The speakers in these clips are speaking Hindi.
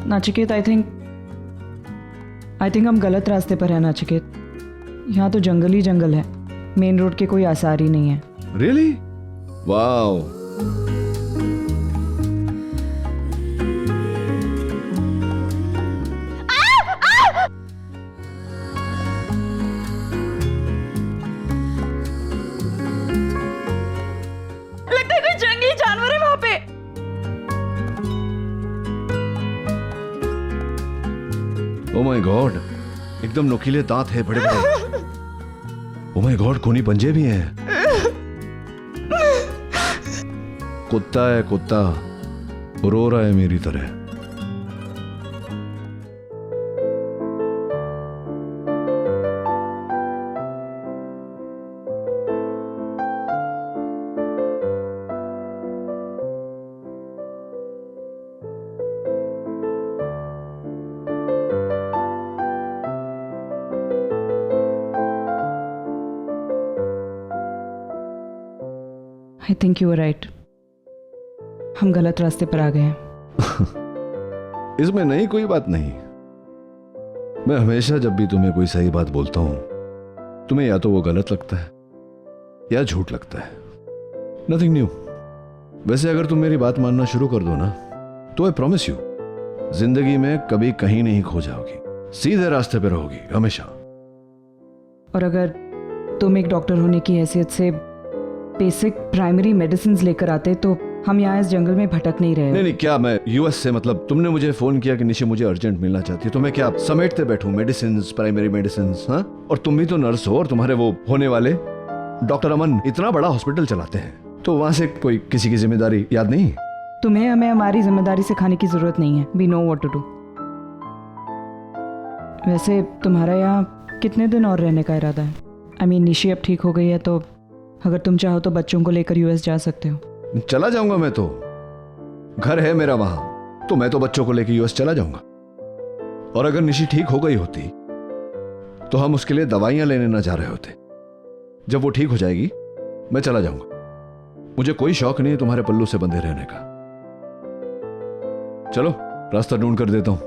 नाचिकेत, आई थिंक हम गलत रास्ते पर हैं नाचिकेत। यहाँ तो जंगल ही जंगल है, मेन रोड के कोई आसार ही नहीं है। रियली? वाओ। लगता है कोई जंगली जानवर है वहां पे। ओ माय गॉड, एकदम नुकीले दांत है बड़े बड़े। ओ माय गॉड, खूनी पंजे भी हैं। कुत्ता है कुत्ता, रो रहा है मेरी तरह। I think you are right, हम गलत रास्ते पर आ गए हैं। इसमें नहीं, कोई बात नहीं। मैं हमेशा जब भी तुम्हें कोई सही बात बोलता हूं, तुम्हें या तो वो गलत लगता है या झूठ लगता है। Nothing new. वैसे अगर तुम मेरी बात मानना शुरू कर दो ना, तो आई प्रॉमिस यू, जिंदगी में कभी कहीं नहीं खो जाओगी, सीधे रास्ते पे रहोगी हमेशा। और अगर तुम एक डॉक्टर होने की हैसियत से बेसिक प्राइमरी मेडिसिन लेकर आते तो हम यहाँ इस जंगल में भटक नहीं रहे। नहीं, क्या मैं यूएस से, मतलब तुमने मुझे फोन किया कि निशि मुझे अर्जेंट मिलना चाहती है, तो मैं क्या समेटते बैठूं मेडिसिन, प्राइमरी मेडिसिन? हाँ, और तुम भी तो नर्स हो, और तुम्हारे वो होने वाले डॉक्टर अमन इतना बड़ा हॉस्पिटल चलाते हैं, तो वहां से कोई किसी की जिम्मेदारी याद नहीं? तुम्हें हमें हमारी जिम्मेदारी सिखाने की जरूरत नहीं है। We know what to do. वैसे तुम्हारा यहाँ कितने दिन और रहने का इरादा है? आई मीन, निशि अब ठीक हो गई है, तो अगर तुम चाहो तो बच्चों को लेकर यूएस जा सकते हो। चला जाऊंगा, मैं तो, घर है मेरा वहां, तो मैं तो बच्चों को लेकर यूएस चला जाऊंगा। और अगर निशि ठीक हो गई होती तो हम उसके लिए दवाइयां लेने ना जा रहे होते। जब वो ठीक हो जाएगी मैं चला जाऊंगा। मुझे कोई शौक नहीं है तुम्हारे पल्लू से बंधे रहने का। चलो रास्ता ढूंढ कर देता हूं।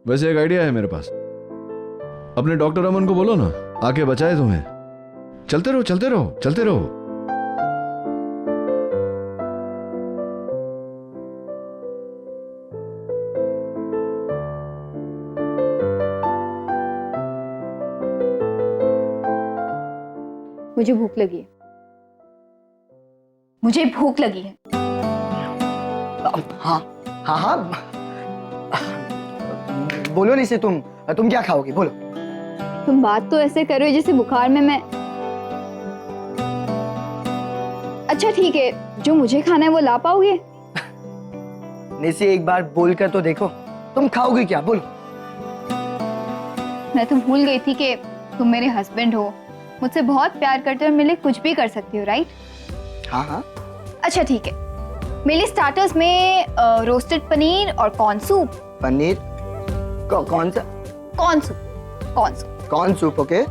वैसे एक आइडिया है मेरे पास, अपने डॉक्टर अमन को बोलो ना आके बचाए तुम्हें। चलते रहो चलते रहो चलते रहो। मुझे भूख लगी है, मुझे भूख लगी है। हाँ हाँ हाँ, बोलो नहीं से तुम क्या खाओगी, बोलो। तुम बात तो ऐसे कर रहे हो जैसे बुखार में मैं। अच्छा ठीक है, जो मुझे खाना है वो ला पाओगे? निशी एक बार बोल कर तो देखो, तुम खाओगी क्या, बोलो। मैं तो भूल गई थी कि तुम मेरे हस्बैंड हो, मुझसे बहुत प्यार करते हो और मेरे लिए कुछ भी कर सकती हो, राइट? हाँ हाँ। अच्छा ठीक है, मेरे स्टार्टर्स में रोस्टेड पनीर और कॉर्न सूप। पनीर कौन सा? Corn soup, corn soup. Corn soup, okay.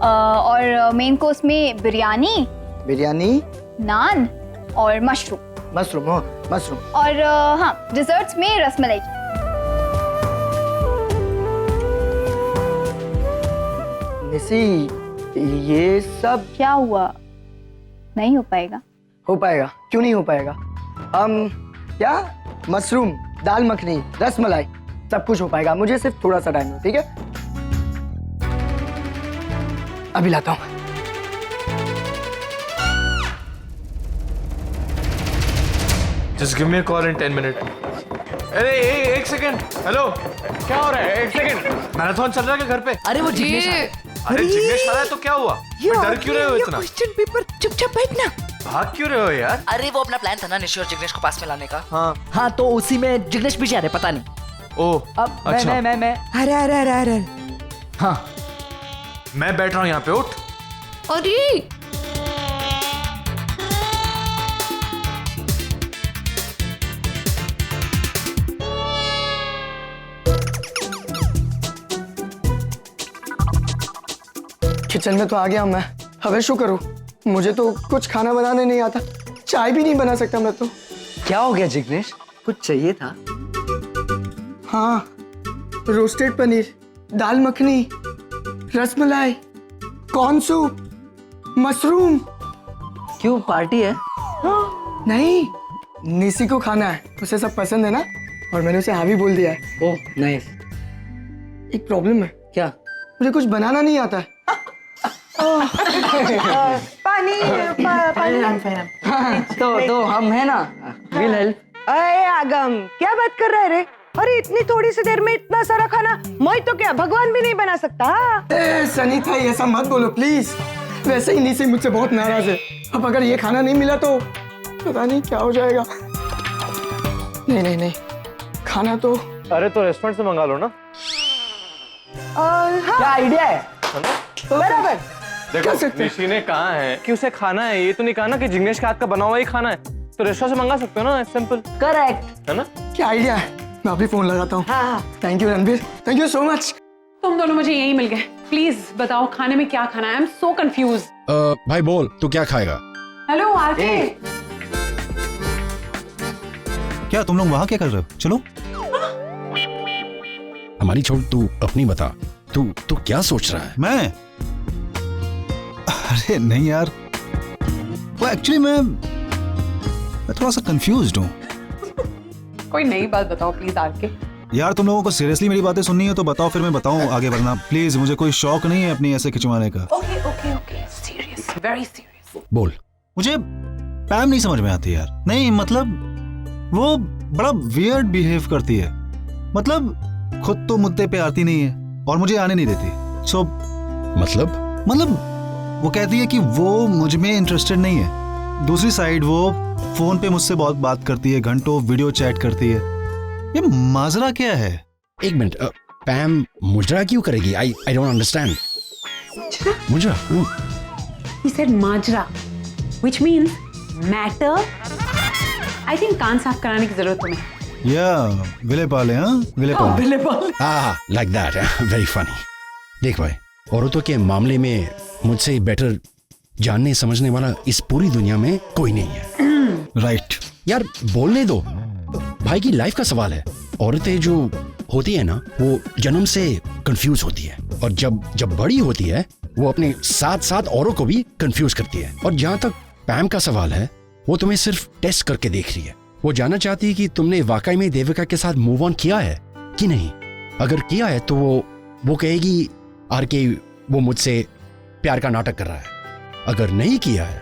और मेन कोर्स में बिरयानी, नान और मशरूम। मशरूम। और हाँ, डिजर्ट्स में रसमलाई। निशी ये सब क्या हुआ, नहीं हो पाएगा? हो पाएगा, क्यों नहीं हो पाएगा? क्या मशरूम, दाल मखनी, रसमलाई, सब कुछ हो पाएगा। मुझे सिर्फ थोड़ा सा टाइम दो, ठीक है? अभी लाता हूँ। Just give me a call in 10 minutes. अरे एक सेकंड, हेलो, क्या हो रहा है? एक सेकंड, मैराथन चल रहा है क्या घर पे? अरे वो जिग्नेश आ रहा है। अरे जिग्नेश आ रहा है तो क्या हुआ? डर क्यों रहे हो इतना? क्वेश्चन पेपर, चुपचाप बैठना। भाग क्यों रहे हो यार? अरे वो अपना प्लान था ना निशि और जिग्नेश को पास में लाने का। हाँ तो उसी में जिग्नेश भी जा रहे, पता नहीं। ओह अब अच्छा। मैं अरे हाँ, मैं बैठ रहा हूँ यहाँ पे, उठ। अरे किचन में तो आ गया मैं, अब शू करूँ? मुझे तो कुछ खाना बनाने नहीं आता, चाय भी नहीं बना सकता मैं तो। क्या हो गया जिग्नेश, कुछ चाहिए था? हाँ, roasted paneer, dal makhani, rasmalai, corn soup, mushroom. क्यों, पार्टी है? नहीं, निसी को खाना है, उसे सब पसंद है ना, और मैंने उसे हाँ भी बोल दिया है। Oh nice. एक प्रॉब्लम है, क्या? मुझे कुछ बनाना नहीं आता है। पानी तो हम है ना, विल हेल्प। अरे आगम, क्या बात कर रहा है रे? अरे इतनी थोड़ी सी देर में इतना सारा खाना, मैं तो क्या भगवान भी नहीं बना सकता? ए सनीता, ऐसा मत बोलो प्लीज। वैसे ही निसी मुझसे बहुत नाराज है, अब अगर ये खाना नहीं मिला तो पता नहीं क्या हो जाएगा। नहीं नहीं नहीं, खाना तो अरे तो रेस्टोरेंट से मंगा लो ना। हाँ, क्या आइडिया है? बराबर। देखो निशी ने कहा है कि उसे खाना है, ये तो नहीं कहा ना कि जिग्नेश के हाथ का बना हुआ ही खाना है, तो रेस्टोरेंट से मंगा सकते हो ना, सिंपल करेक्ट है ना। क्या आइडिया है, मैं अभी फोन लगाता हूँ। हाँ, thank you Ranbir, thank you so much. तुम दोनों मुझे यही मिल गए। प्लीज बताओ खाने में क्या खाना है? I am so confuse. भाई बोल, तू क्या खाएगा? Hello RK. क्या तुम लोग वहाँ क्या कर रहे हो? चलो। हमारी छोड़, तू अपनी बता। तू क्या सोच रहा है? मैं? अरे नहीं यार, वो एक्चुअली मैं थोड़ा सा कंफ्यूज्ड हूँ। कोई नई बात बताओ प्लीज आरके। यार तुम लोगों को सीरियसली मेरी बातें सुननी है तो बताओ, फिर मैं बताऊं आगे बढ़ना। प्लीज, मुझे कोई शौक नहीं है अपनी ऐसे खिंचवाने का। Okay okay okay, serious, very serious. बोल। मुझे पैम नहीं समझ में आती यार। नहीं मतलब वो बड़ा वियर्ड बिहेव करती है, मतलब खुद तो मुद्दे पे आती नहीं है और मुझे आने नहीं देती। सो मतलब वो कहती है कि वो मुझ में इंटरेस्टेड नहीं है। दूसरी साइड वो फोन पे मुझसे बहुत बात करती है, घंटों वीडियो चैट करती है। ये माजरा क्या है? एक मिनट, पैम मुजरा क्यों करेगी? I don't understand. मुजरा? He said Majra, which means matter. I think कान साफ कराने की जरूरत तुम्हें। या विले पाले, हाँ विले पाले। हाँ, लाइक दैट, वेरी फनी। देख भाई, औरतों के मामले में मुझसे बेटर जानने समझने वाला इस पूरी दुनिया में कोई नहीं है। राइट। यार बोलने दो, भाई की लाइफ का सवाल है। औरतें जो होती है ना, वो जन्म से कंफ्यूज होती है, और जब बड़ी होती है वो अपने साथ साथ औरों को भी कंफ्यूज करती है। और जहाँ तक पैम का सवाल है, वो तुम्हें सिर्फ टेस्ट करके देख रही है। वो जानना चाहती है कि तुमने वाकई में देविका के साथ मूव ऑन किया है कि नहीं। अगर किया है तो वो कहेगी आरके वो मुझसे प्यार का नाटक कर रहा है। अगर नहीं किया है,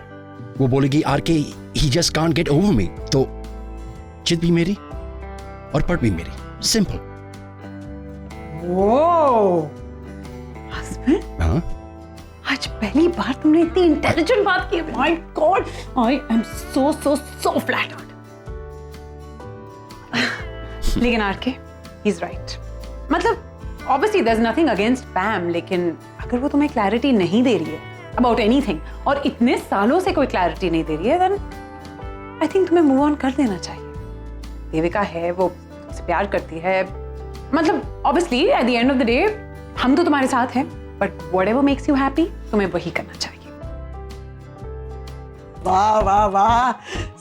वो बोलेगी RK he just can't get over me. तो चित भी मेरी और पट भी मेरी, सिंपल। हस्बैंड, हाँ, आज पहली बार तुमने इतनी इंटेलिजेंट बात की। My god, I am so so so flattered. लेकिन आरके, ही इज राइट। मतलब obviously there is nothing against Pam, लेकिन अगर वो तुम्हें क्लैरिटी नहीं दे रही है अबाउट एनीथिंग, और इतने सालों से कोई क्लैरिटी नहीं दे रही है, देन आई थिंक तुम्हें मूव ऑन कर देना चाहिए। देविका है, वो उससे प्यार करती है। मतलब obviously at the end of the day हम तो तुम्हारे साथ हैं, but whatever makes you happy तुम्हें वही करना चाहिए। वाह वाह वाह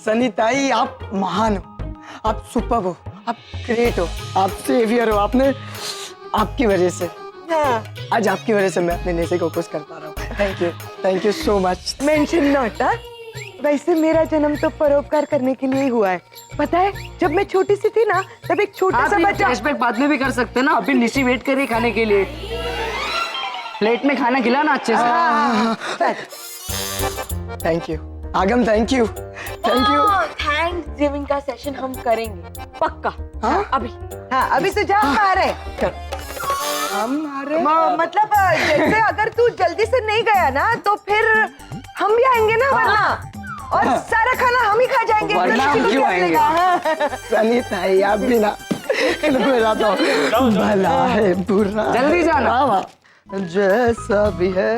सनीताई, आप महान हो, आप सुपर्ब हो, आप ग्रेट हो, आप सेवियर हो। आपकी वजह से, आज आपकी वजह से मैं अपने नेसे को खुश कर पा रहा हूँ। Thank you so much. Mention not. वैसे मेरा जन्म तो परोपकार करने के लिए ही हुआ है। पता है, जब मैं छोटी सी थी ना, तब एक छोटा सा बच्चा। फ्लैशबैक बाद में भी कर सकते हैं ना, अभी निशी वेट कर रही खाने के लिए। प्लेट में खाना खिलाना अच्छे से। थैंक यू आगम, थैंक यू। थैंक्स गिविंग का सेशन हम करेंगे पक्का। हाँ अभी तो जा आ रहे हम आ रहे। मतलब जैसे अगर तू जल्दी से नहीं गया ना, तो फिर हम भी आएंगे ना, वरना और सारा खाना हम ही खा जाएंगे। वरना हम क्यों आएंगे? सनीताई, आप भी ना, मैं जाता हूँ। भला है बुरा, जल्दी जाना। जैसा भी है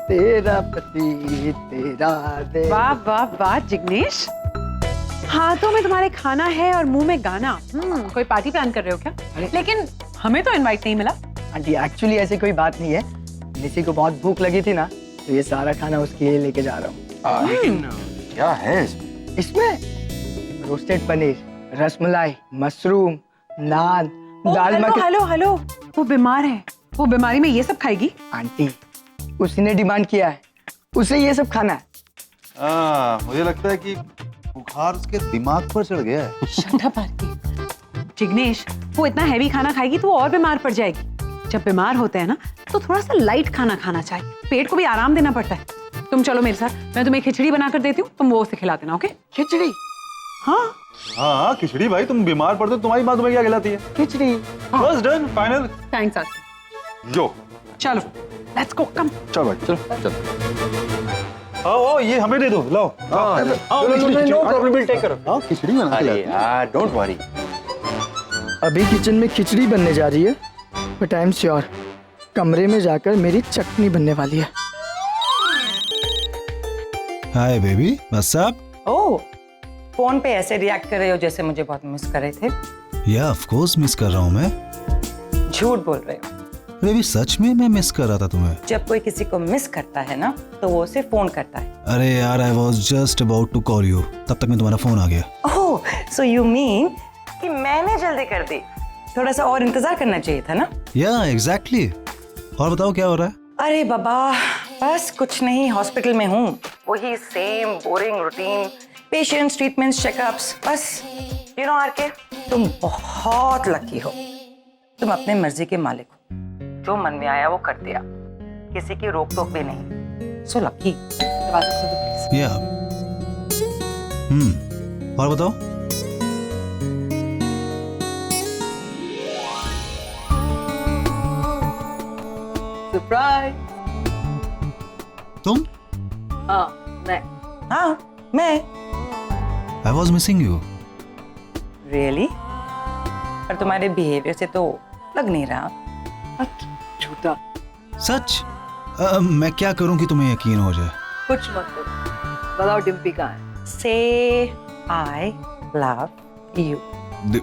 तेरा पति तेरा दे। वाह वाह वाह जिग्नेश, हाथों में तुम्हारे खाना है और मुंह में गाना। कोई पार्टी प्लान कर रहे हो क्या? लेकिन हमें तो इनवाइट नहीं मिला। आंटी एक्चुअली ऐसी कोई बात नहीं है, निशी को बहुत भूख लगी थी ना, तो ये सारा खाना उसके लिए लेके जा रहा हूँ। लेकिन क्या है इसमें? इसमें रोस्टेड पनीर, रसमलाई, मशरूम, नान, दाल मखनी। हेलो हेलो, वो बीमार है, वो बीमारी में ये सब खाएगी? आंटी, उसी ने डिमांड किया है, उसे ये सब खाना है। मुझे लगता है कि बुखार उसके दिमाग पर चढ़ गया है। शट अप आरती। जिग्नेश, वो इतना हैवी खाना खाएगी तो वो और बीमार पड़ जाएगी। जब बीमार होते हैं ना तो थोड़ा सा लाइट खाना खाना चाहिए, पेट को भी आराम देना पड़ता है। तुम चलो मेरे साथ, मैं तुम्हें खिचड़ी बनाकर देती हूँ, तुम वो उसे खिला देना। ओके? खिचड़ी? हाँ हाँ खिचड़ी भाई, तुम बीमार पड़ते हो, तुम्हारी माँ तुम्हें क्या खिलाती है? खिचड़ी। बस डन, फाइनल। थैंक्स आरती। जो चलो लेट्स गो, कम। चलो भाई, चलो चलो। आओ ये हमें दे दो, लाओ। No problem, will take care. हां खिचड़ी बना के लाते हैं। Don't worry. अभी किचन में खिचड़ी बनने जा रही है, बट आई एम श्योर कमरे में जाकर मेरी चटनी बनने वाली है। Hi baby, what's up? Oh, phone पे ऐसे रिएक्ट कर रहे हो जैसे मुझे बहुत मिस कर रहे थे। या ऑफ कोर्स मिस कर रहा हूँ मैं। झूठ बोल रहे हो। बेबी सच में मैं मिस कर रहा था तुम्हें। जब कोई किसी को मिस करता है ना तो वो उसे फोन करता है। अरे यार, I was just about to call you, तब तक में तुम्हारा फोन आ गया। ओह, सो यू मीन कि मैंने जल्दी कर दी, थोड़ा सा और इंतजार करना चाहिए था ना? या एग्जैक्टली। और बताओ क्या हो रहा है? अरे बाबा, बस कुछ नहीं, हॉस्पिटल में हूँ, वही same boring routine, patients, treatments, checkups, बस। यू नो आरके, तुम बहुत लकी हो, तुम अपने मर्जी के मालिक हो, जो मन में आया वो कर दिया, किसी की रोक टोक भी नहीं। So lucky. या और बताओ। सरप्राइज। तुम? हाँ मैं। I was missing you. Really? पर तुम्हारे बिहेवियर से तो लग नहीं रहा। झूठा। सच? मैं क्या करूं कि तुम्हें यकीन हो जाए? कुछ मत करो, बताओ डिम्पी कहाँ है? से I love you.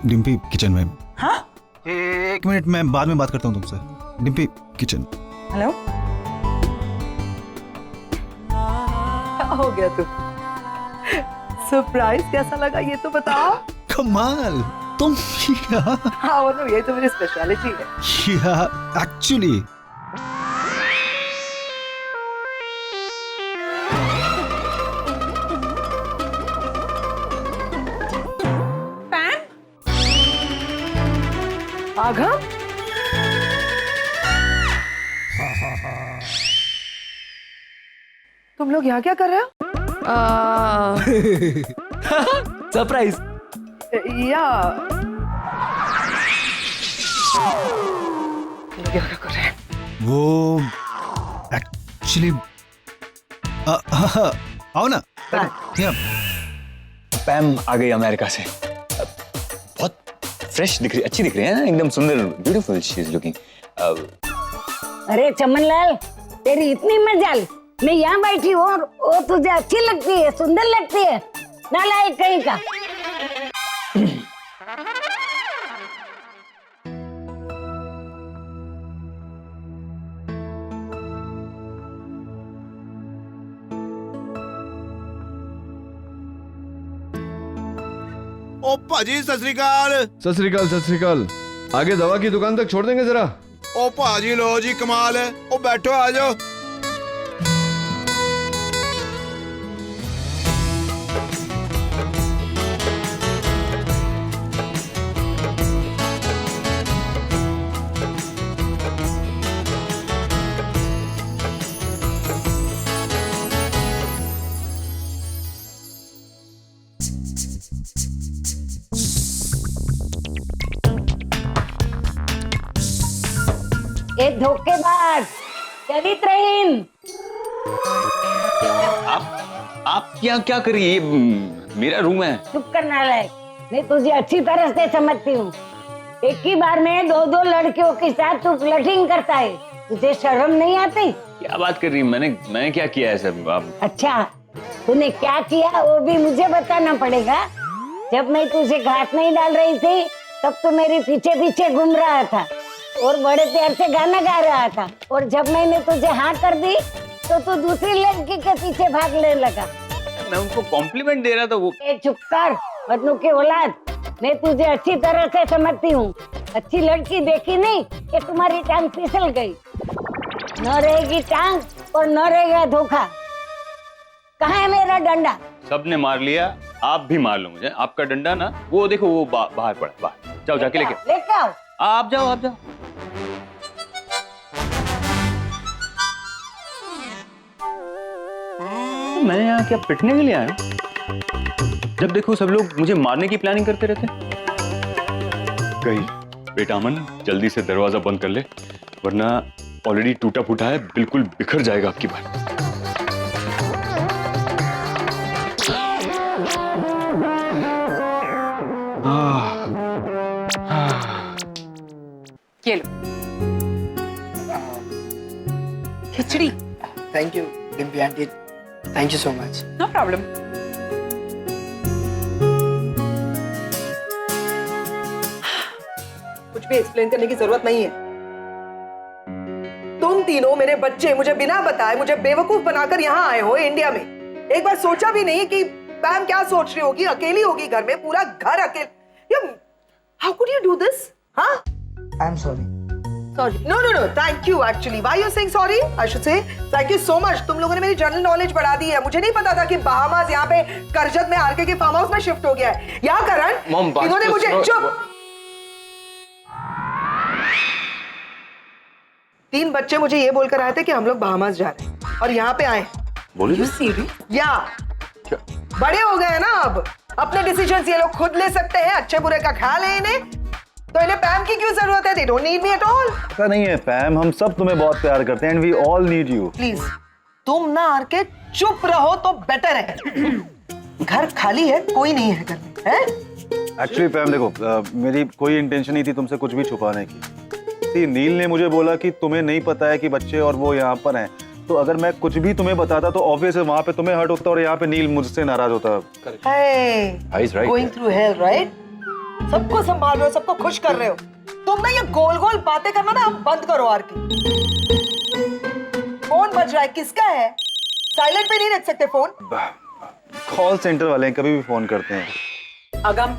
Dimpy kitchen में। हाँ? एक मिनट, मैं बाद में बात करता हूँ तुमसे। डिम्पी किचन। हेलो? क्या हो गया तुम? सरप्राइज कैसा लगा ये तो बताओ। कमाल, तुम। हाँ मतलब ये तो मेरी स्पेशलिटी है। एक्चुअली आघा? तुम लोग यहाँ क्या कर रहे हो? सरप्राइज। या क्या कर रहे हैं? वो एक्चुअली आओ ना। पैम आ गई अमेरिका से, बहुत फ्रेश दिख रही, अच्छी दिख रही है ना, एकदम सुंदर, ब्यूटीफुल शी इज लुकिंग। अरे चमनलाल, तेरी इतनी मजाल, मैं यहाँ बैठी हूँ और वो तुझे अच्छी लगती है, सुंदर लगती है, नालायक कहीं का। ओ भाजी सत श्री अकाल। सत श्री अकाल, सत श्री अकाल। आगे दवा की दुकान तक छोड़ देंगे जरा? ओ भाजी लो जी, कमाल है। ओ बैठो, आ जाओ। एक धोखेबाज, चरित्रहीन। आप क्या कर रही है? मेरा रूम है। चुप कर नालायक, मैं तुझे अच्छी तरह से समझती हूँ। एक ही बार में दो दो लड़कियों के साथ तू फ्लर्टिंग करता है, तुझे शर्म नहीं आती? क्या बात कर रही है? मैंने क्या किया है सर? आप अच्छा, तूने क्या किया वो भी मुझे बताना पड़ेगा। जब मैं तुझे घात नहीं डाल रही थी तब तो मेरे पीछे पीछे घूम रहा था, और बड़े प्यार से गाना गा रहा था, और जब मैंने तुझे हाँ कर दी तो तू दूसरी लड़की के पीछे भागने लगा। मैं उनको कॉम्प्लीमेंट दे रहा था वो। ए चुप कर, बदनू की औलाद, मैं तुझे अच्छी तरह से समझती हूँ। अच्छी लड़की देखी नहीं कि तुम्हारी टांग फिसल गई। न रहेगी टांग और न रहेगा धोखा। कहाँ है मेरा डंडा? सबने मार लिया, आप भी मार लो मुझे। आपका डंडा ना वो देखो वो बाहर पड़ा, बाहर जाओ जाके लेके आओ। आप जाओ आप जाओ। मैं यहाँ क्या पिटने के लिए आया हूँ? जब देखो सब लोग मुझे मारने की प्लानिंग करते रहते। गई बेटा अमन, जल्दी से दरवाजा बंद कर ले, वरना ऑलरेडी टूटा फूटा है, बिल्कुल बिखर जाएगा आपकी बात। ये लो खिचड़ी। Thank you Dimpy aunty, thank you so much. No problem. कुछ भी एक्सप्लेन करने की जरूरत नहीं है। तुम तीनों मेरे बच्चे मुझे बिना बताए, मुझे बेवकूफ बनाकर यहाँ आए हो इंडिया में। एक बार सोचा भी नहीं कि पैम क्या सोच रही होगी, अकेली होगी घर में, पूरा घर अकेले। How could you do this? हाँ, I am sorry. Sorry. No, no, no. Thank you. Actually, why you're saying sorry? I should say thank you so much. तुम लोगों ने मेरी जनरल नॉलेज बढ़ा दी है। मुझे नहीं पता था कि बहामास यहाँ पे करजत में आरके के फार्म हाउस में शिफ्ट हो गया है। यहाँ करण, इन्होंने मुझे चुप। 3 बच्चे मुझे ये बोलकर आए थे कि हम लोग बहामास जा रहे हैं और यहाँ पे आए। बोलिए। या बड़े हो गए ना अब, अपने डिसीजंस ये लोग खुद ले सकते हैं। अच्छे बुरे का ख्याल है इन्हें, तो इन्हें पैम की क्यों जरूरत है? They don't need me at all. ऐसा नहीं है पैम, हम सब तुम्हें बहुत प्यार करते हैं and we all need you. Please तुम ना आके चुप रहो तो बेटर है। घर खाली है, कोई नहीं है घर में, हैं? एक्चुअली पैम देखो, मेरी कोई इंटेंशन नहीं थी तुमसे कुछ भी छुपाने की। नील ने मुझे बोला कि तुम्हें नहीं पता है कि बच्चे और वो यहाँ पर हैं, तो अगर मैं कुछ भी तुम्हें बताता तो ऑब्वियस है वहाँ पे तुम्हें हर्ट होता और यहाँ पे नील मुझसे नाराज होता। Going through hell, right? सबको संभाल रहे हो, सबको खुश कर रहे हो। तुम ना ये गोल गोल बातें करना ना अब बंद करो आरके। फोन बज रहा है, किसका है? साइलेंट पे नहीं रख सकते फोन। कॉल सेंटर वाले हैं, कभी भी फोन करते हैं। अगम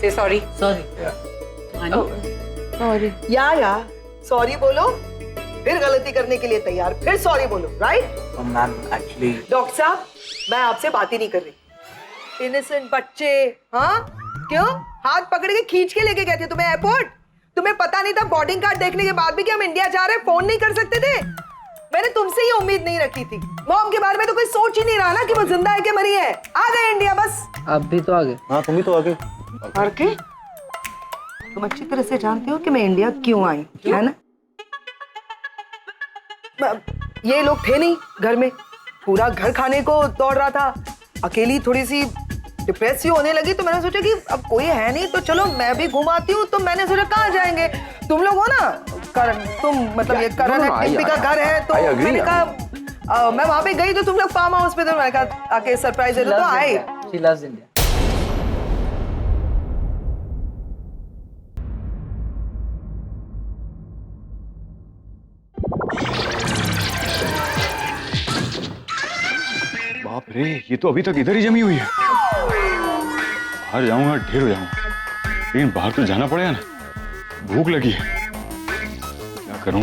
से सॉरी। सॉरी या सॉरी बोलो, फिर गलती करने के लिए तैयार, फिर सॉरी बोलो, राइट? मैम एक्चुअली डॉक्टर साहब, मैं आपसे बात ही नहीं कर रही। इनोसेंट बच्चे, हाँ क्यों हाथ पकड़ के खींच के लेके गए थे तुम्हें एयरपोर्ट? तुम्हें पता नहीं था बोर्डिंग कार्ड देखने के बाद भी कि हम इंडिया जा रहे हैं? फोन नहीं कर सकते थे? मैंने तुमसे ये उम्मीद नहीं रखी थी। मॉम के बारे में तो कोई सोच ही नहीं रहा ना कि वो जिंदा है कि मरी है। आ गए इंडिया बस। आप भी तो आ गए। हाँ तुम भी तो आ गए। आरके, तुम अच्छी तरह से जानते हो कि मैं इंडिया क्यों आई, है ना? ये लोग थे नहीं घर में, पूरा घर खाने को दौड़ रहा था। अकेली थोड़ी सी डिप्रेस ही होने लगी, तो मैंने सोचा कि अब कोई है नहीं तो चलो मैं भी घुमाती हूँ। तो मैंने सोचा कहाँ जाएंगे, तुम लोग हो ना करण, तुम मतलब ये करण है, डिम्पी का घर है, तो मैंने कहा मैं वहां पे गई तो तुम लोग फार्म हाउस पे, तो मैंने कहा आके सरप्राइज दे दो, तो आए। She loves India. बाप रे, ये तो अभी तक इधर ही जमी हुई है। बाहर जाऊंगा ढेर हो जाऊंगा, लेकिन बाहर तो जाना पड़ेगा ना, भूख लगी है। क्या करूं?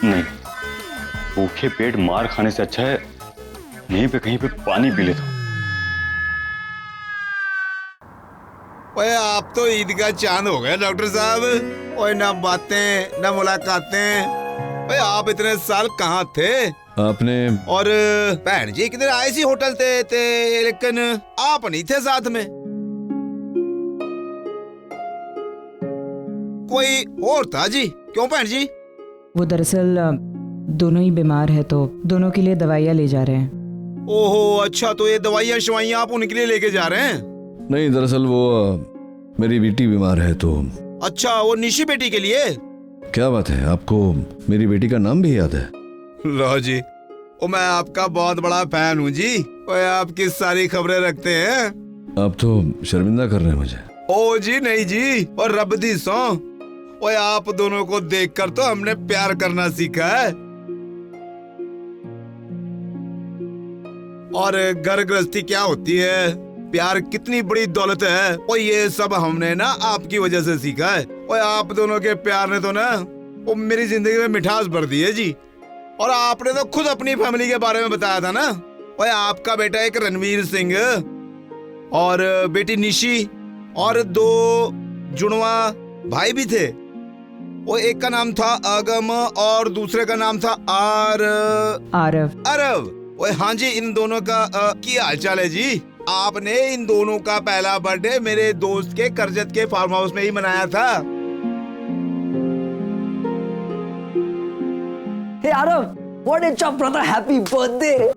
नहीं, भूखे पेट मार खाने से अच्छा है यहीं पे कहीं पे पानी पी लेता हूं। ओए आप तो ईद का चांद हो गए डॉक्टर साहब। ओए ना बातें ना मुलाकातें। ओए आप इतने साल कहाँ थे? आपने और बहन जी किधर आए सी होटल ते लेकिन आप नहीं थे साथ में। कोई और था जी? क्यों बहन जी? वो दरअसल दोनों ही बीमार है, तो दोनों के लिए दवाइयाँ ले जा रहे हैं। ओहो अच्छा, तो ये दवाइयाँ शवाइयाँ आप उनके लिए लेके जा रहे हैं? नहीं, दरअसल वो मेरी बेटी बीमार है तो। अच्छा, वो निशी बेटी के लिए? क्या बात है, आपको मेरी बेटी का नाम भी याद है? लो जी, ओ मैं आपका बहुत बड़ा फैन हूँ जी। ओए आप किस सारी खबरें रखते हैं? आप तो शर्मिंदा कर रहे हैं मुझे। ओ जी नहीं जी, और रब दी सौ, ओए आप दोनों को देखकर तो हमने प्यार करना सीखा है। और घर गृहस्थी क्या होती है, प्यार कितनी बड़ी दौलत है, और ये सब हमने ना आपकी वजह से सीखा है। और आप दोनों के प्यार ने तो ना वो मेरी जिंदगी में मिठास भर दी है जी। और आपने तो खुद अपनी फैमिली के बारे में बताया था ना। और आपका बेटा एक रणवीर सिंह और बेटी निशी और 2 जुड़वा भाई भी थे। वो एक का नाम था आगम और दूसरे का नाम था आरव। आरव। ओए हाँ जी, इन दोनों का क्या हाल चाल है जी? आपने इन दोनों का पहला बर्थडे मेरे दोस्त के करजत के फार्म हाउस में ही मनाया था। Hey Aarav, what is your brother, happy birthday.